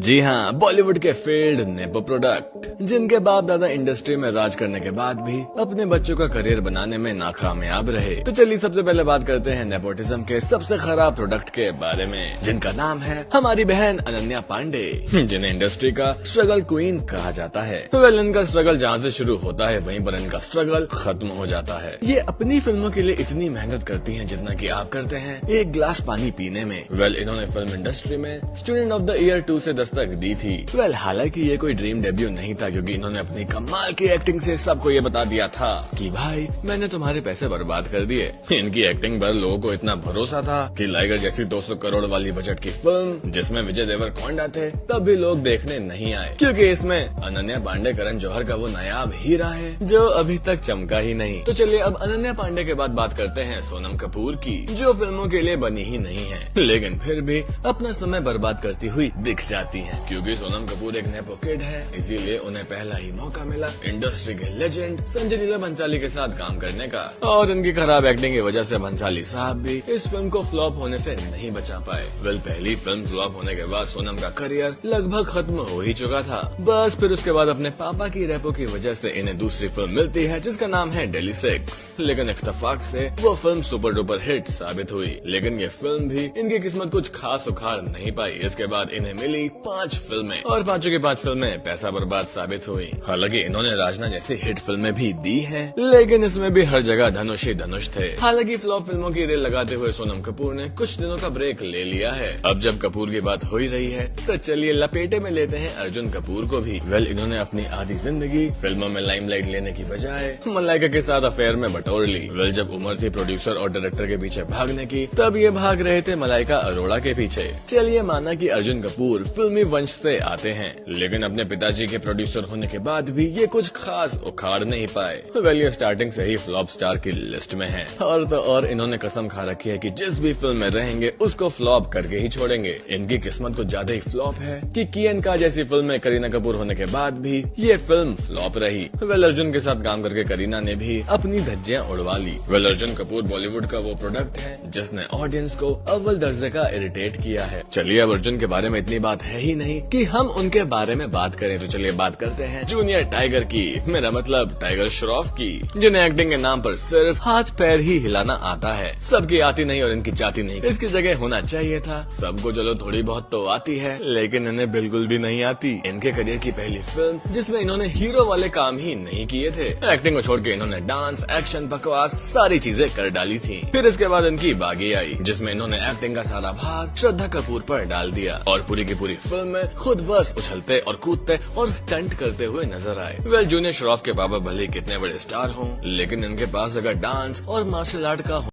जी हाँ, बॉलीवुड के field nepo product जिनके बाप दादा इंडस्ट्री में राज करने के बाद भी अपने बच्चों का करियर बनाने में नाकामयाब रहे। तो चलिए सबसे पहले बात करते हैं नेपोटिज्म के सबसे खराब प्रोडक्ट के बारे में, जिनका नाम है हमारी बहन अनन्या पांडे, जिन्हें इंडस्ट्री का स्ट्रगल क्वीन कहा जाता है। वेल, इनका स्ट्रगल जहाँ से शुरू होता है वहीं पर इनका स्ट्रगल खत्म हो जाता है। ये अपनी फिल्मों के लिए इतनी मेहनत करती हैं जितना कि आप करते हैं एक गिलास पानी पीने में। वेल, इन्होंने फिल्म इंडस्ट्री में स्टूडेंट ऑफ द ईयर 2 से दस्तक दी थी। वेल, हालांकि ये कोई ड्रीम डेब्यू नहीं था, क्योंकि इन्होंने अपनी कमाल की एक्टिंग से सबको ये बता दिया था कि भाई मैंने तुम्हारे पैसे बर्बाद कर दिए। इनकी एक्टिंग पर लोगों को इतना भरोसा था कि लाइगर जैसी 200 करोड़ वाली बजट की फिल्म जिसमें विजय देवरकोंडा थे तब भी लोग देखने नहीं आए, क्योंकि इसमें अनन्या पांडे करण जौहर का वो नायाब हीरा है जो अभी तक चमका ही नहीं। तो चलिए अब अनन्या पांडे के बाद बात करते हैं सोनम कपूर की, जो फिल्मों के लिए बनी ही नहीं है, लेकिन फिर भी अपना समय बर्बाद करती हुई दिख जाती है। क्योंकि सोनम कपूर एक नेपो किड है, इसीलिए उन्हें पहला ही मौका मिला इंडस्ट्री के लेजेंड संजय लीला भंसाली के साथ काम करने का, और इनकी खराब एक्टिंग की वजह से भंसाली साहब भी इस फिल्म को फ्लॉप होने से नहीं बचा पाए। वेल, पहली फिल्म फ्लॉप होने के बाद सोनम का करियर लगभग खत्म हो ही चुका था। बस फिर उसके बाद अपने पापा की रेपो की वजह से इन्हें दूसरी फिल्म मिलती है जिसका नाम है डेली 6, लेकिन इत्तेफाक से वो फिल्म सुपर डुपर हिट साबित हुई। लेकिन ये फिल्म भी इनकी किस्मत कुछ खास उखाड़ नहीं पाई। इसके बाद इन्हें मिली 5 फिल्में, और 5 की 5 फिल्में पैसा बर्बाद साबित हुई। हालांकि इन्होंने राजना जैसी हिट फिल्में भी दी हैं, लेकिन इसमें भी हर जगह धनुष ही धनुष थे। हालांकि फ्लॉप फिल्मों की रेल लगाते हुए सोनम कपूर ने कुछ दिनों का ब्रेक ले लिया है। अब जब कपूर की बात हो ही रही है तो चलिए लपेटे में लेते हैं अर्जुन कपूर को भी। वेल, इन्होंने अपनी आधी जिंदगी फिल्मों में लाइमलाइट लेने की बजाय मलाइका के साथ अफेयर में बटोर ली। वेल, जब उम्र थी प्रोड्यूसर और डायरेक्टर के पीछे भागने की, तब ये भाग रहे थे मलाइका अरोड़ा के पीछे। चलिए माना कि अर्जुन कपूर फिल्मी वंश से आते हैं, लेकिन अपने पिताजी के प्रोड्यूसर होने के बाद भी ये कुछ खास उखाड़ नहीं पाए। वेल, ये स्टार्टिंग से ही फ्लॉप स्टार की लिस्ट में हैं, और तो और इन्होंने कसम खा रखी है कि जिस भी फिल्म में रहेंगे उसको फ्लॉप करके ही छोड़ेंगे। इनकी किस्मत कुछ ज्यादा ही फ्लॉप है कि कियन का जैसी फिल्म में करीना कपूर होने के बाद भी ये फिल्म फ्लॉप रही। वेल, अर्जुन के साथ काम करके करीना ने भी अपनी धज्जियां उड़वा ली। वेल, अर्जुन कपूर बॉलीवुड का वो प्रोडक्ट है जिसने ऑडियंस को अव्वल दर्जे का इरिटेट किया है। चलिए अब अर्जुन के बारे में इतनी बात है ही नहीं कि हम उनके बारे में बात करें, तो चलिए बात करते हैं जूनियर टाइगर की, मेरा मतलब टाइगर श्रॉफ की, जिन्हें एक्टिंग के नाम पर सिर्फ हाथ पैर ही हिलाना आता है। सबकी आती नहीं और इनकी जाती नहीं, इसकी जगह होना चाहिए था सबको चलो थोड़ी बहुत तो आती है, लेकिन इन्हें बिल्कुल भी नहीं आती। इनके करियर की पहली फिल्म जिसमें इन्होंने हीरो वाले काम ही नहीं किए थे। एक्टिंग को छोड़ के इन्होंने डांस, एक्शन, बकवास सारी चीजें कर डाली थी। फिर इसके बाद इनकी बागी आई, जिसमें इन्होंने एक्टिंग का सारा भार श्रद्धा कपूर पर डाल दिया, और पूरी की पूरी फिल्म में खुद बस उछलते और कूदते और स्टंट करते हुए नजर आए। वेल, जूनियर श्रॉफ के पापा भले कितने बड़े स्टार हों, लेकिन इनके पास अगर डांस और मार्शल आर्ट का